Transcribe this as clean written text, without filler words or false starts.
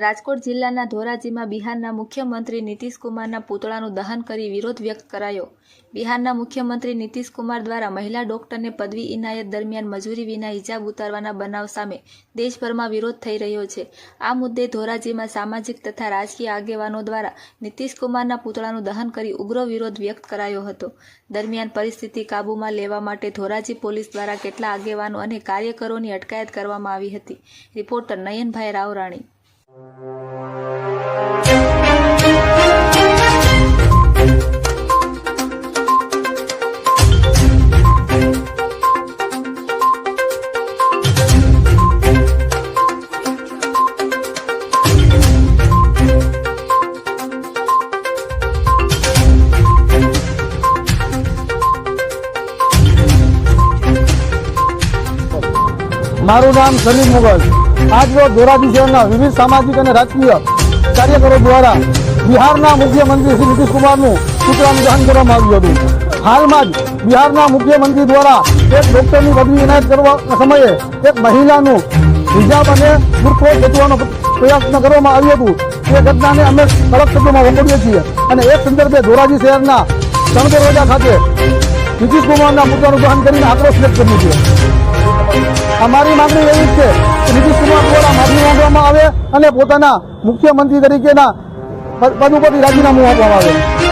રાજકોટ જિલ્લાના ધોરાજીમાં બિહારના મુખ્યમંત્રી નીતિશ કુમારના પુતળાનું દહન કરી વિરોધ વ્યક્ત કરાયો। બિહારના મુખ્યમંત્રી નીતિશ કુમાર દ્વારા મહિલા ડોક્ટરને પદવી ઇનાયત દરમિયાન મજૂરી વિના હિજાબ ઉતારવાના બનાવ સામે દેશભરમાં વિરોધ થઈ રહ્યો છે। આ મુદ્દે ધોરાજીમાં સામાજિક તથા રાજકીય આગેવાનો દ્વારા નીતિશ કુમારના પુતળાનું દહન કરી ઉગ્ર વિરોધ વ્યક્ત કરાયો હતો। દરમિયાન પરિસ્થિતિ કાબૂમાં લેવા માટે ધોરાજી પોલીસ દ્વારા કેટલા આગેવાનો અને કાર્યકરોની અટકાયત કરવામાં આવી હતી। રિપોર્ટર નયનભાઈ રાવરાણી। મારું નામ સલીમ મુગલ। આજ રોજ ધોરાજી શહેરના વિવિધ સામાજિક અને રાજકીય કાર્યકરો દ્વારા બિહારના મુખ્યમંત્રી શ્રી નીતિશ કુમારનું પુતળાનું દહન કરવામાં આવ્યું હતું। હાલમાં જ બિહારના મુખ્યમંત્રી દ્વારા એક ડોક્ટરની પદવી એનાયત કરવા સમયે એક મહિલાનું હિજાબ અને બુરખો ખેંચવાનો પ્રયત્ન કરવામાં આવ્યો હતો। એ ઘટનાને અમે કડક શબ્દોમાં વખોડીએ છીએ અને એક સંદર્ભે ધોરાજી શહેરના દરવાજા ખાતે નીતિશ કુમારના પુતળાનું દહન કરીને આક્રોશ વ્યક્ત કર્યો છે। અમારી માંગણી એવી છે કે નીતિશ કુમાર દ્વારા માફી માંગવામાં આવે અને પોતાના મુખ્યમંત્રી તરીકેના પદ ઉપરથી રાજીનામું આપવામાં આવે।